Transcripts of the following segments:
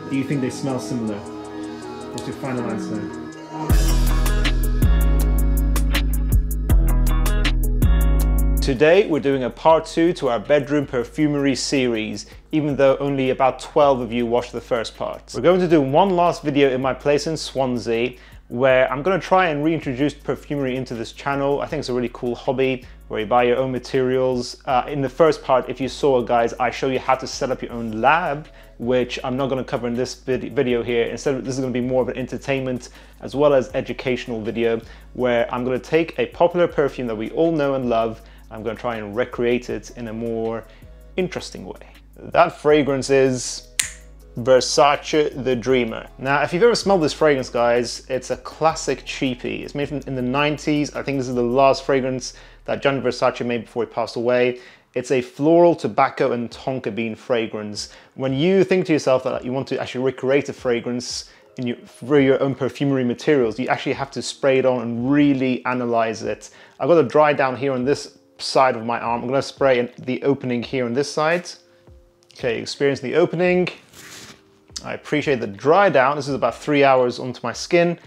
Do you think they smell similar? What's your final answer? Today we're doing a part 2 to our bedroom perfumery series, even though only about 12 of you watched the first part. We're going to do one last video in my place in Swansea, where I'm going to try and reintroduce perfumery into this channel. I think it's a really cool hobby where you buy your own materials. In the first part, if you saw, guys, I show you how to set up your own lab, which I'm not going to cover in this video here. Instead, this is going to be more of an entertainment as well as educational video, where I'm going to take a popular perfume that we all know and love. I'm going to try and recreate it in a more interesting way. That fragrance is Versace The Dreamer. Now, if you've ever smelled this fragrance, guys, it's a classic cheapie. It's made in the 90s. I think this is the last fragrance that Gianni Versace made before he passed away. It's a floral, tobacco, and tonka bean fragrance. When you think to yourself that you want to actually recreate a fragrance through your own perfumery materials, you actually have to spray it on and really analyze it. I've got a dry down here on this side of my arm. I'm going to spray in the opening here on this side. Okay, experience the opening. I appreciate the dry down. This is about 3 hours onto my skin,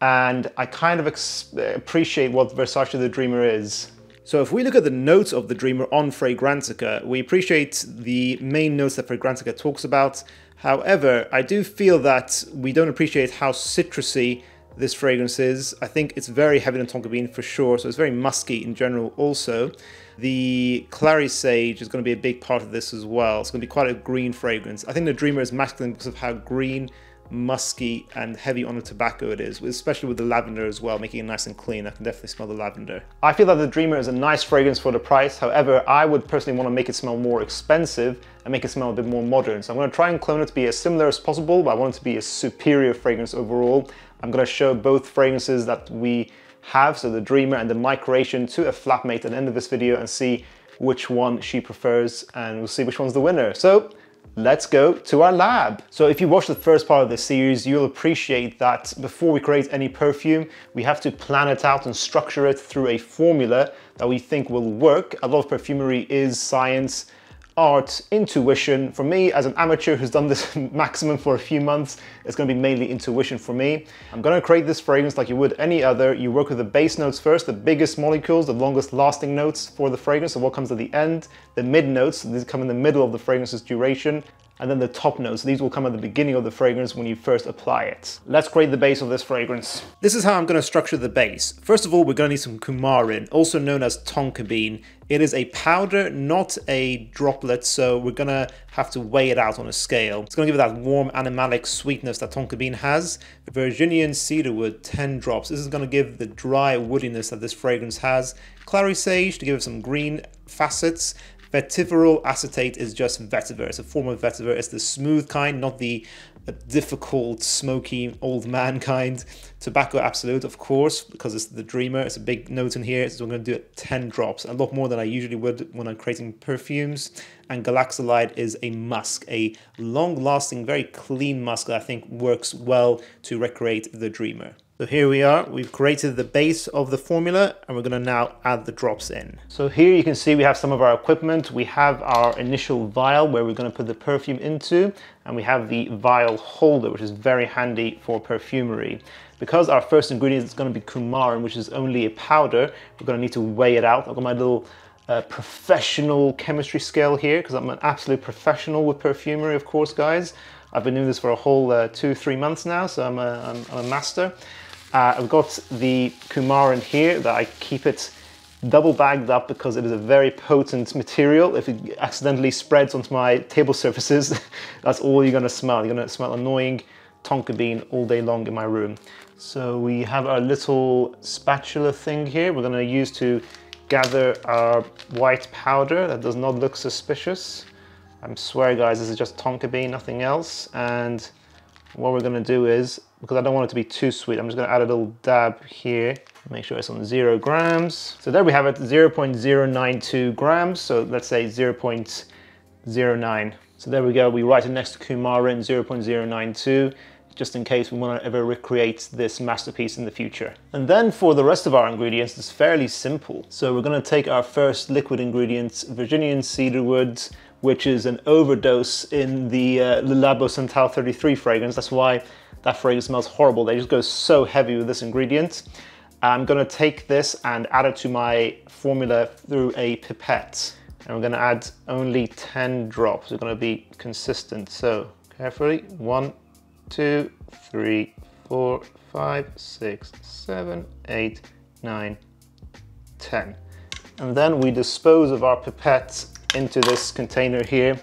and I kind of appreciate what Versace The Dreamer is. So if we look at the notes of The Dreamer on Fragrantica, we appreciate the main notes that Fragrantica talks about. However, I do feel that we don't appreciate how citrusy this fragrance is. I think it's very heavy on tonka bean for sure, so it's very musky in general also. The Clary sage is going to be a big part of this as well. It's going to be quite a green fragrance. I think the Dreamer is masculine because of how green, musky, and heavy on the tobacco it is, especially with the lavender as well, making it nice and clean. I can definitely smell the lavender. I feel that the Dreamer is a nice fragrance for the price. However, I would personally want to make it smell more expensive and make it smell a bit more modern. So I'm going to try and clone it to be as similar as possible, but I want it to be a superior fragrance overall. I'm going to show both fragrances that we have, so the Dreamer and the my creation, to a flatmate at the end of this video and see which one she prefers, and we'll see which one's the winner. So let's go to our lab. So if you watch the first part of this series, you'll appreciate that before we create any perfume, we have to plan it out and structure it through a formula that we think will work. A lot of perfumery is science, art, intuition. For me, as an amateur who's done this maximum for a few months, it's going to be mainly intuition for me. I'm going to create this fragrance like you would any other. You work with the base notes first, the biggest molecules, the longest lasting notes for the fragrance, so what comes at the end, the mid notes, these come in the middle of the fragrance's duration, and then the top notes. These will come at the beginning of the fragrance when you first apply it. Let's create the base of this fragrance. This is how I'm going to structure the base. First of all, we're going to need some coumarin, also known as tonka bean. It is a powder, not a droplet, so we're going to have to weigh it out on a scale. It's going to give it that warm animalic sweetness that tonka bean has. Virginian cedarwood, 10 drops. This is going to give the dry woodiness that this fragrance has. Clary sage to give it some green facets. Vetiveryl acetate is just vetiver. It's a form of vetiver. It's the smooth kind, not the difficult, smoky, old man kind. Tobacco absolute, of course, because it's the Dreamer. It's a big note in here, so I'm going to do it 10 drops, a lot more than I usually would when I'm creating perfumes. And galaxolide is a musk, a long-lasting, very clean musk that I think works well to recreate the Dreamer. So here we are, we've created the base of the formula, and we're going to now add the drops in. So here you can see we have some of our equipment. We have our initial vial where we're going to put the perfume into, and we have the vial holder, which is very handy for perfumery. Because our first ingredient is going to be coumarin, which is only a powder, we're going to need to weigh it out. I've got my little professional chemistry scale here, because I'm an absolute professional with perfumery, of course, guys. I've been doing this for a whole 2-3 months now, so I'm a master. I've got the coumarin here that I keep it double bagged up because it is a very potent material. If it accidentally spreads onto my table surfaces, that's all you're going to smell. You're going to smell annoying tonka bean all day long in my room. So we have our little spatula thing here we're going to use to gather our white powder that does not look suspicious. I swear, guys, this is just tonka bean, nothing else. And what we're going to do is, because I don't want it to be too sweet, I'm just going to add a little dab here. Make sure it's on 0 grams. So there we have it, 0.092 grams. So let's say 0.09. So there we go. We write it next to coumarin, 0.092. just in case we want to ever recreate this masterpiece in the future. And then for the rest of our ingredients, it's fairly simple. So we're going to take our first liquid ingredient, Virginian cedarwood, which is an overdose in the Le Labo Santal 33 fragrance. That's why that fragrance smells horrible. They just go so heavy with this ingredient. I'm going to take this and add it to my formula through a pipette. And we're going to add only 10 drops. We're going to be consistent. So carefully, 1, 2, 3, 4, 5, 6, 7, 8, 9, 10. And then we dispose of our pipette into this container here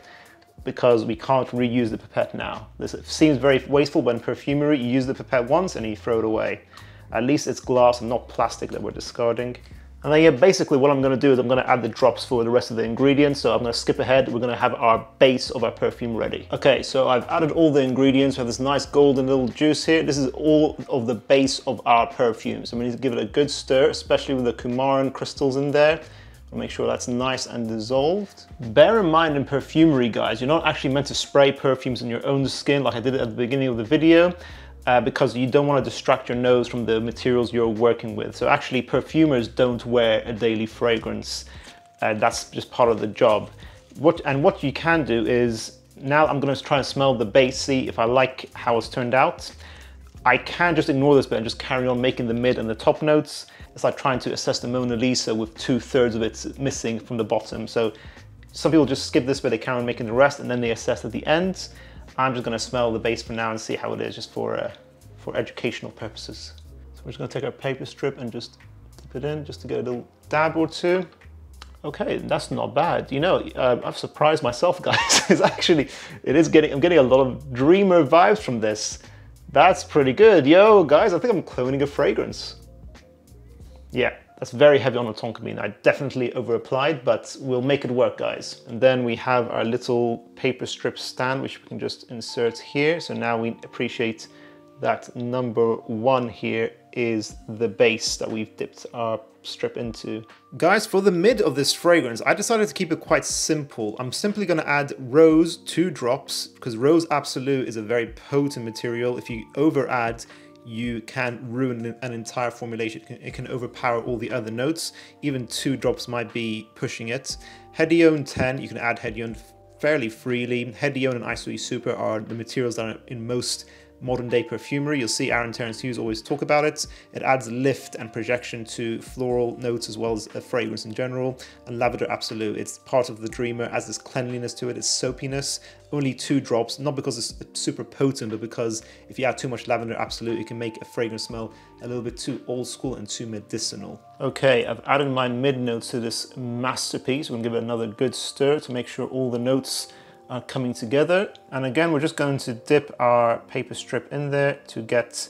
because we can't reuse the pipette now. This seems very wasteful, but in perfumery, you use the pipette once and you throw it away. At least it's glass and not plastic that we're discarding. And then yeah, basically what I'm going to do is I'm going to add the drops for the rest of the ingredients. So I'm going to skip ahead. We're going to have our base of our perfume ready. Okay, so I've added all the ingredients. We have this nice golden little juice here. This is all of the base of our perfume. So we need to give it a good stir, especially with the coumarin crystals in there. We'll make sure that's nice and dissolved. Bear in mind in perfumery, guys, you're not actually meant to spray perfumes on your own skin like I did at the beginning of the video. Because you don't want to distract your nose from the materials you're working with. So actually perfumers don't wear a daily fragrance. That's just part of the job. What you can do is, now I'm going to try and smell the base, see if I like how it's turned out. I can just ignore this bit and just carry on making the mid and the top notes. It's like trying to assess the Mona Lisa with 2/3 of it missing from the bottom. So some people just skip this bit, they carry on making the rest, and then they assess at the end. I'm just going to smell the base for now and see how it is, just for educational purposes. So we're just going to take our paper strip and just dip it in, just to get a little dab or two. Okay, that's not bad. You know, I've surprised myself, guys. I'm getting a lot of dreamer vibes from this. That's pretty good. Yo, guys, I think I'm cloning a fragrance. Yeah. That's very heavy on the tonkamine. I definitely over applied, but we'll make it work, guys. And then we have our little paper strip stand, which we can just insert here. So now we appreciate that number 1 here is the base that we've dipped our strip into. Guys, for the mid of this fragrance, I decided to keep it quite simple. I'm simply going to add rose 2 drops, because rose absolute is a very potent material. If you over add, you can ruin an entire formulation. It can overpower all the other notes. Even 2 drops might be pushing it. Hedione 10, you can add Hedione fairly freely. Hedione and Isoi Super are the materials that are in most modern day perfumery. You'll see Aaron Terence Hughes always talk about it. It adds lift and projection to floral notes as well as a fragrance in general. And Lavender Absolute, it's part of the dreamer, adds this cleanliness to it, its soapiness. Only 2 drops, not because it's super potent, but because if you add too much Lavender Absolute, it can make a fragrance smell a little bit too old school and too medicinal. Okay, I've added my mid notes to this masterpiece. We're gonna give it another good stir to make sure all the notes are coming together. And again, we're just going to dip our paper strip in there to get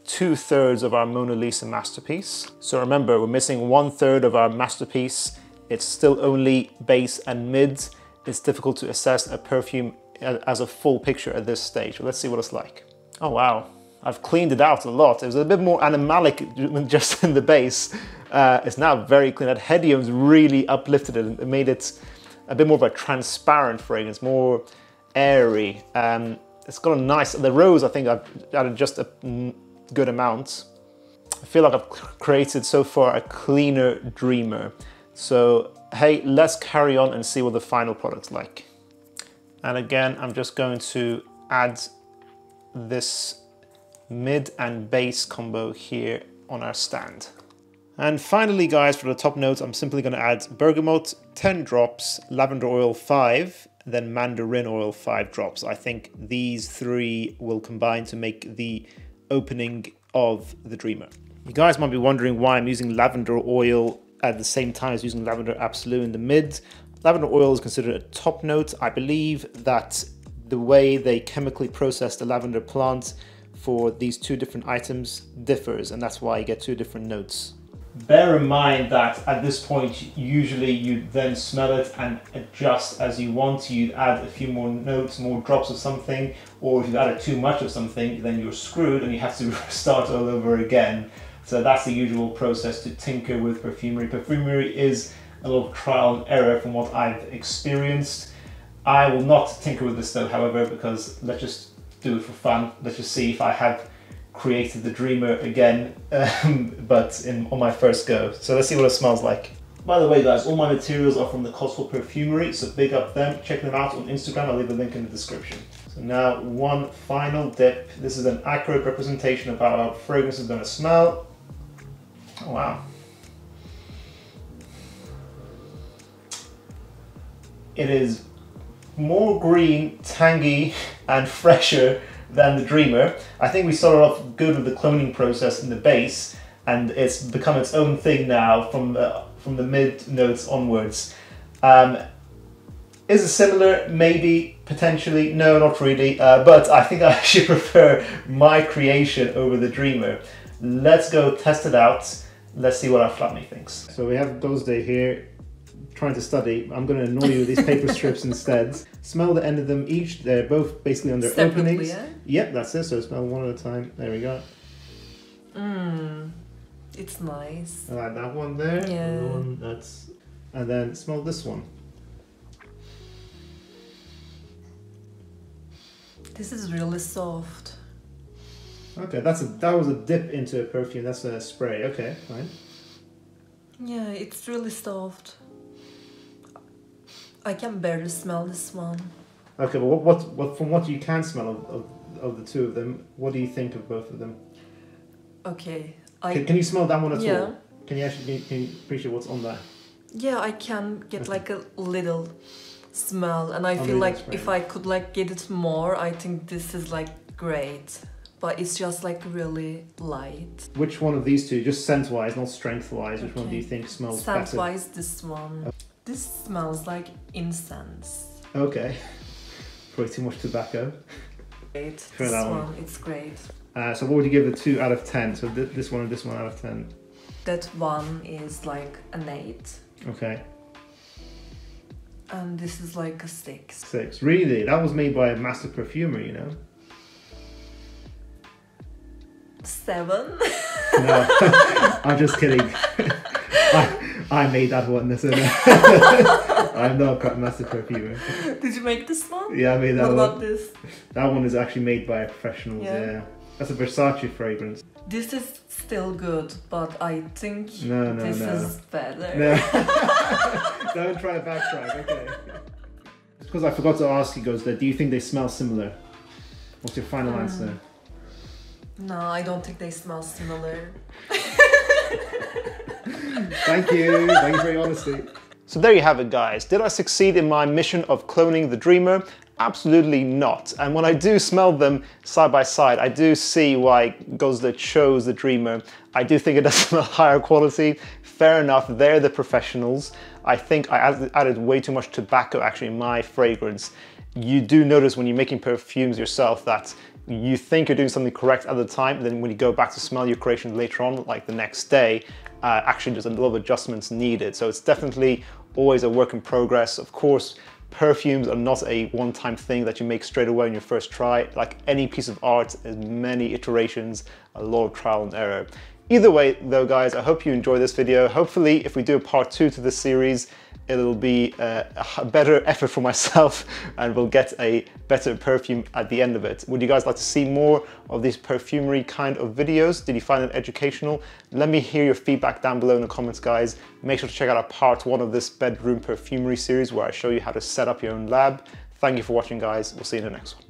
2/3 of our Mona Lisa masterpiece. So remember, we're missing 1/3 of our masterpiece. It's still only base and mid. It's difficult to assess a perfume as a full picture at this stage. But let's see what it's like. Oh wow, I've cleaned it out a lot. It was a bit more animalic just in the base. It's now very clean. That Hedione's really uplifted it and made it a bit more of a transparent fragrance, more airy. It's got a nice, the rose I think I've added just a good amount. I feel like I've created so far a cleaner dreamer. So hey, let's carry on and see what the final product's like. And again, I'm just going to add this mid and base combo here on our stand. And finally, guys, for the top notes, I'm simply going to add bergamot 10 drops, lavender oil 5, then mandarin oil 5 drops. I think these 3 will combine to make the opening of the dreamer. You guys might be wondering why I'm using lavender oil at the same time as using lavender absolute in the mid. Lavender oil is considered a top note. I believe that the way they chemically process the lavender plant for these 2 different items differs, and that's why you get 2 different notes. Bear in mind that at this point, usually you then smell it and adjust as you want. You'd add a few more notes, more drops of something, or if you've added too much of something, then you're screwed and you have to start all over again. So that's the usual process to tinker with perfumery. Perfumery is a lot of trial and error from what I've experienced. I will not tinker with this though, however, because let's just do it for fun. Let's just see if I have created the Dreamer again, but on my first go. So let's see what it smells like. By the way guys, all my materials are from the Cotswold Perfumery, so big up them. Check them out on Instagram, I'll leave a link in the description. So now one final dip. This is an accurate representation of how our fragrance is going to smell. Oh, wow. It is more green, tangy and fresher than the Dreamer. I think we started off good with the cloning process in the base, and it's become its own thing now from the mid notes onwards. Is it similar? Maybe, potentially. No, not really. But I think I should prefer my creation over the Dreamer. Let's go test it out. Let's see what our flatmate thinks. So we have Day here trying to study. I'm going to annoy you with these paper strips instead. Smell the end of them each. They're both basically on their openings. Yeah? Yep, that's it. So smell one at a time. There we go. It's nice. I like that one there. Yeah. The one and then smell this one. This is really soft. Okay, that was a dip into a perfume. That's a spray. Okay, fine. Yeah, it's really soft. I can barely smell this one. Okay, but what from what you can smell of the two of them, what do you think of both of them? Okay, can you smell that one at all? Can you appreciate what's on that? Yeah, I can get like a little smell, and I feel like if I could like get it more, I think this is like great. But it's just like really light. Which one of these two, just scent-wise, not strength-wise, which one do you think smells better? Scent-wise, this one. This smells like incense. Okay. Probably too much tobacco. Great. This one, it's great. So what would you give a 2 out of 10? So this one and this one out of 10? That one is like an 8. Okay. And this is like a 6. 6. Really? That was made by a master perfumer, you know? 7? No, I'm just kidding. I made that one. I'm not a master perfumer. Did you make this one? Yeah, I made that one. What about this? That one is actually made by a professional. Yeah. That's a Versace fragrance. This is still good, but I think this is better. No. Don't try to backtrack, okay. Because I forgot to ask you guys, do you think they smell similar? What's your final answer? No, I don't think they smell similar. Thank you for your honesty. So there you have it guys. Did I succeed in my mission of cloning the Dreamer? Absolutely not. And when I do smell them side by side, I do see why Gosda chose the Dreamer. I do think it does smell higher quality. Fair enough, they're the professionals. I think I added way too much tobacco actually in my fragrance. You do notice when you're making perfumes yourself that you think you're doing something correct at the time, and then when you go back to smell your creation later on, like the next day, actually there's a little adjustments needed. So it's definitely always a work in progress. Of course, perfumes are not a one-time thing that you make straight away in your first try. Like any piece of art, there's many iterations, a lot of trial and error. Either way though guys, I hope you enjoyed this video. Hopefully if we do a part 2 to this series, it'll be a better effort for myself and we'll get a better perfume at the end of it. Would you guys like to see more of these perfumery kind of videos? Did you find it educational? Let me hear your feedback down below in the comments guys. Make sure to check out our part 1 of this bedroom perfumery series where I show you how to set up your own lab. Thank you for watching guys, we'll see you in the next one.